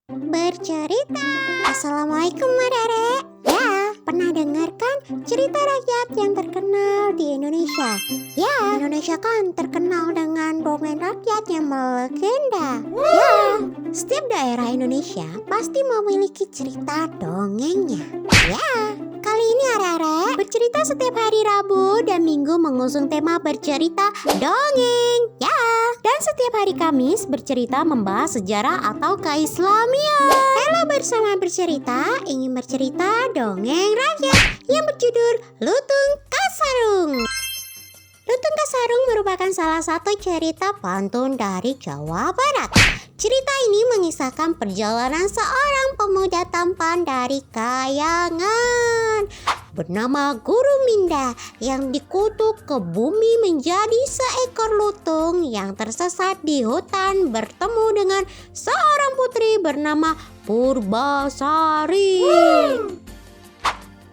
Bercerita. Assalamualaikum Adik-adik. Ya, pernah dengarkan cerita rakyat yang terkenal di Indonesia? Ya, Indonesia kan terkenal dengan dongeng rakyat yang melegenda. Ya, setiap daerah Indonesia pasti memiliki cerita dongengnya. Ya, kali ini Adik-adik bercerita setiap hari Rabu dan Minggu mengusung tema bercerita dongeng. Ya, dan setiap hari Kamis bercerita membahas sejarah atau keislamian. Halo, bersama bercerita ingin bercerita dongeng rakyat yang berjudul Lutung Kasarung. Lutung Kasarung merupakan salah satu cerita pantun dari Jawa Barat. Cerita ini mengisahkan perjalanan seorang pemuda tampan dari Kayangan bernama Guru Minda yang dikutuk ke bumi menjadi seekor lutung yang tersesat di hutan bertemu dengan seorang putri bernama Purbasari.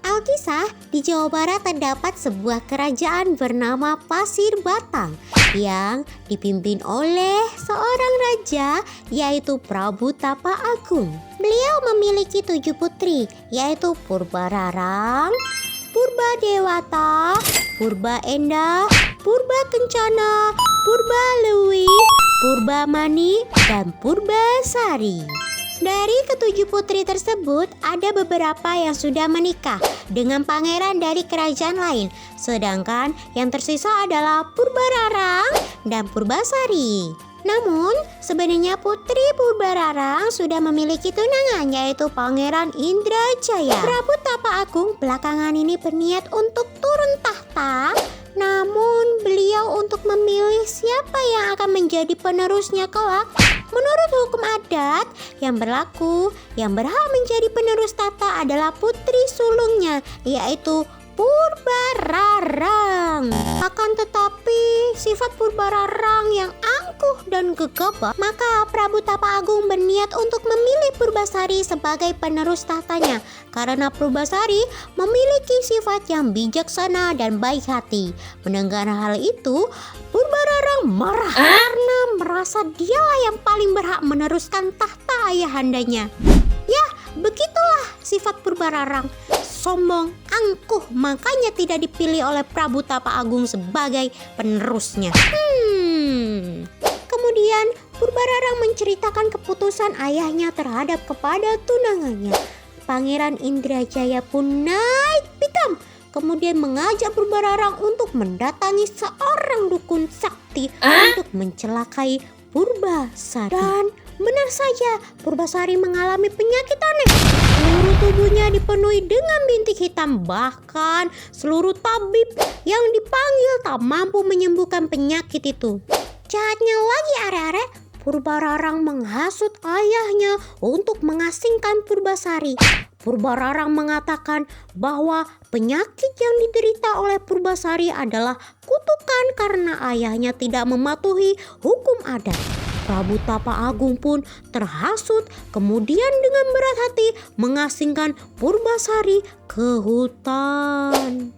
Alkisah, di Jawa Barat terdapat sebuah kerajaan bernama Pasir Batang yang dipimpin oleh seorang raja yaitu Prabu Tapa Agung. Beliau memiliki 7 putri yaitu Purbararang, Purba Dewata, Purba Endah, Purba Kencana, Purba Lewi, Purba Mani, dan Purbasari. Dari ketujuh putri tersebut, ada beberapa yang sudah menikah dengan pangeran dari kerajaan lain. Sedangkan yang tersisa adalah Purbararang dan Purbasari. Namun, sebenarnya putri Purbararang sudah memiliki tunangan yaitu Pangeran Indrajaya. Prabu Tapa Agung belakangan ini berniat untuk turun tahta. Namun, beliau untuk memilih siapa yang akan menjadi penerusnya kelak. Menurut hukum adat yang berlaku, yang berhak menjadi penerus tahta adalah putri sulungnya, yaitu Purbararang. Akan tetapi, sifat Purbararang yang angkuh dan gegabah, maka Prabu Tapa Agung berniat untuk memilih Purbasari sebagai penerus tahtanya. Karena Purbasari memiliki sifat yang bijaksana dan baik hati. Mendengar hal itu, Purbararang marah karena merasa dialah yang paling berhak meneruskan tahta ayahandanya. Ya, begitulah sifat Purbararang. Sombong, angkuh, makanya tidak dipilih oleh Prabu Tapa Agung sebagai penerusnya. Kemudian Purbararang menceritakan keputusan ayahnya terhadap kepada tunangannya. Pangeran Indrajaya pun naik pitam, kemudian mengajak Purbararang untuk mendatangi seorang dukun sakti untuk mencelakai Purbasari. Dan benar saja, Purbasari mengalami penyakit aneh. Seluruh tubuhnya dipenuhi dengan bintik hitam. Bahkan seluruh tabib yang dipanggil tak mampu menyembuhkan penyakit itu. Jahatnya lagi arek-arek, Purbararang menghasut ayahnya untuk mengasingkan Purbasari. Purbararang mengatakan bahwa penyakit yang diderita oleh Purbasari adalah kutukan karena ayahnya tidak mematuhi hukum adat. Prabu Tapa Agung pun terhasut, kemudian dengan berat hati mengasingkan Purbasari ke hutan.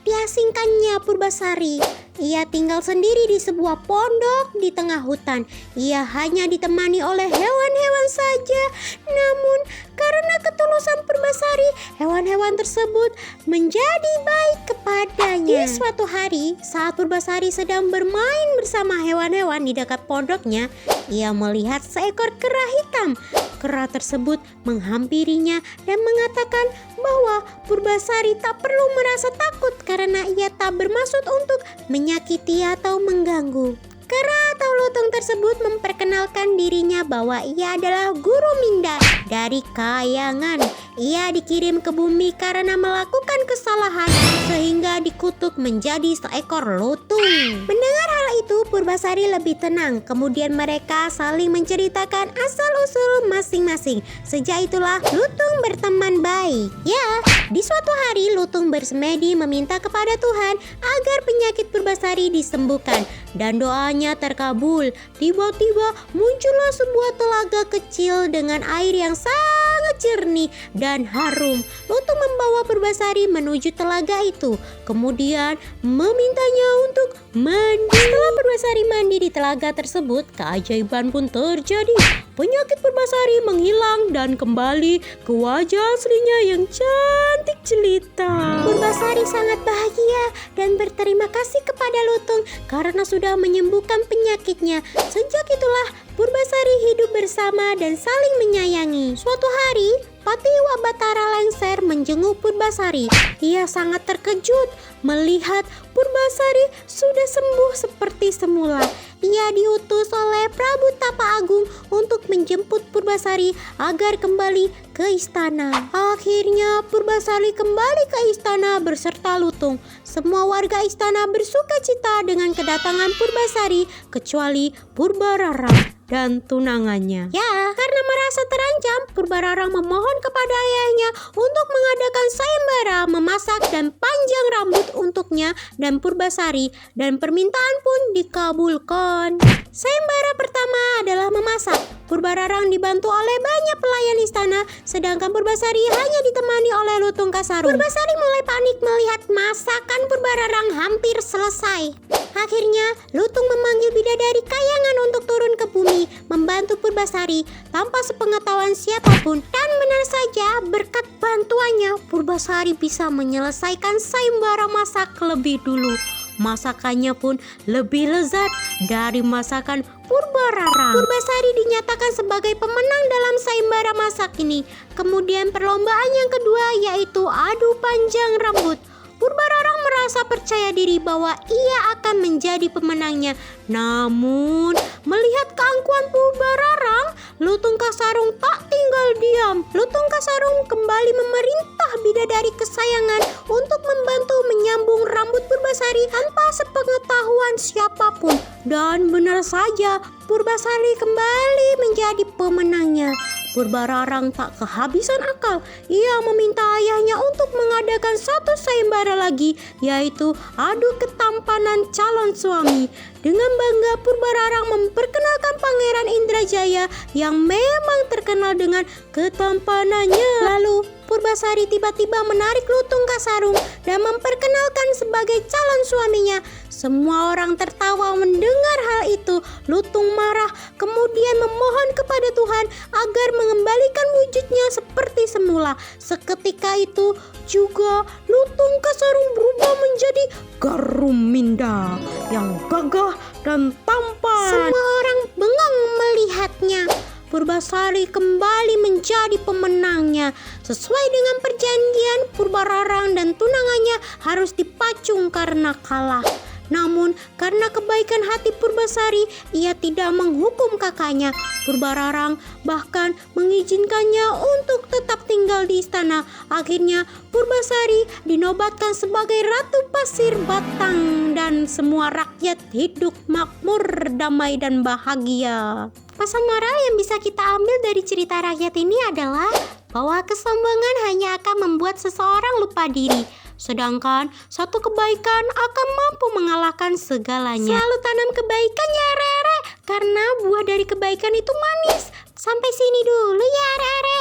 Diasingkannya Purbasari. Ia tinggal sendiri di sebuah pondok di tengah hutan. Ia hanya ditemani oleh hewan-hewan saja. Namun karena ketulusan Purbasari, hewan-hewan tersebut menjadi baik kepadanya. Di suatu hari, saat Purbasari sedang bermain bersama hewan-hewan di dekat pondoknya, ia melihat seekor kera hitam. Kera tersebut menghampirinya dan mengatakan bahwa Purbasari tak perlu merasa takut karena ia tak bermaksud untuk menyakiti atau mengganggu. Kera atau lutung tersebut memperkenalkan dirinya bahwa ia adalah Guru Minda dari Kayangan. Ia dikirim ke bumi karena melakukan kesalahan sehingga dikutuk menjadi seekor lutung. Mendengar hal itu, Purbasari lebih tenang. Kemudian mereka saling menceritakan asal-usul masing-masing. Sejak itulah lutung berteman baik. Ya, di suatu hari lutung bersemedi meminta kepada Tuhan agar penyakit Purbasari disembuhkan. Dan doanya terkabul. Tiba-tiba muncullah sebuah telaga kecil dengan air yang sangat jernih dan harum. Lutung membawa Purbasari menuju telaga itu. Kemudian memintanya untuk mandi. Setelah Purbasari mandi di telaga tersebut, keajaiban pun terjadi. Penyakit Purbasari menghilang dan kembali ke wajah aslinya yang cantik jelita. Purbasari sangat bahagia dan berterima kasih kepada Lutung karena sudah menyembuhkan penyakitnya. Sejak itulah Purbasari hidup bersama dan saling menyayangi. Suatu hari, Patiwa Batara Lengser menjenguk Purbasari. Ia sangat terkejut melihat Purbasari sudah sembuh seperti semula. Ia diutus oleh Prabu Tapa Agung untuk menjemput Purbasari agar kembali ke istana. Akhirnya Purbasari kembali ke istana berserta Lutung. Semua warga istana bersuka cita dengan kedatangan Purbasari kecuali Purbararang dan tunangannya. Ya, karena merasa terancam, Purbararang memohon kepada ayahnya untuk mengadakan sayembara memasak dan panjang rambut untuknya dan Purbasari, dan permintaan pun dikabulkan. Sayembara pertama adalah memasak. Purbararang dibantu oleh banyak pelayan istana, sedangkan Purbasari hanya ditemani oleh Lutung Kasarung. Purbasari mulai panik melihat masakan Purbararang hampir selesai. Akhirnya, Lutung memanggil bidadari kayangan untuk turun ke bumi, membantu Purbasari tanpa sepengetahuan siapapun. Dan benar saja, berkat bantuannya, Purbasari bisa menyelesaikan sayembara masak lebih dulu. Masakannya pun lebih lezat dari masakan Purbararang. Purbasari dinyatakan sebagai pemenang dalam sayembara masak ini. Kemudian perlombaan yang kedua yaitu adu panjang rambut. Purbararang merasa percaya diri bahwa ia akan menjadi pemenangnya. Namun, melihat keangkuhan Purbararang, Lutung Kasarung tak tinggal diam. Lutung Kasarung kembali memerintah bidadari kesayangan untuk membantu menyambung rambut Purbasari tanpa sepengetahuan siapapun. Dan benar saja, Purbasari kembali menjadi pemenangnya. Purbararang tak kehabisan akal. Ia meminta ayahnya untuk mengadakan satu sayembara lagi, yaitu adu ketampanan calon suami. Dengan bangga Purbararang memperkenalkan Pangeran Indrajaya yang memang terkenal dengan ketampanannya. Lalu Purbasari tiba-tiba menarik Lutung Kasarung dan memperkenalkan sebagai calon suaminya. Semua orang tertawa mendengar hal itu. Lutung marah, kemudian memohon kepada Tuhan agar mengembalikan wujudnya seperti semula. Seketika itu juga Lutung Kasarung berubah menjadi Garuminda yang gagah dan tampan. Semua orang bengong melihatnya. Purbasari kembali menjadi pemenangnya. Sesuai dengan perjanjian, Purbararang dan tunangannya harus dipacung karena kalah. Namun, karena kebaikan hati Purbasari, ia tidak menghukum kakaknya. Purbararang bahkan mengizinkannya untuk tetap tinggal di istana. Akhirnya, Purbasari dinobatkan sebagai Ratu Pasir Batang dan semua rakyat hidup makmur, damai, dan bahagia. Pesan moral yang bisa kita ambil dari cerita rakyat ini adalah bahwa kesombongan hanya akan membuat seseorang lupa diri. Sedangkan satu kebaikan akan mampu mengalahkan segalanya. Selalu tanam kebaikan ya Rere, karena buah dari kebaikan itu manis. Sampai sini dulu ya Rere.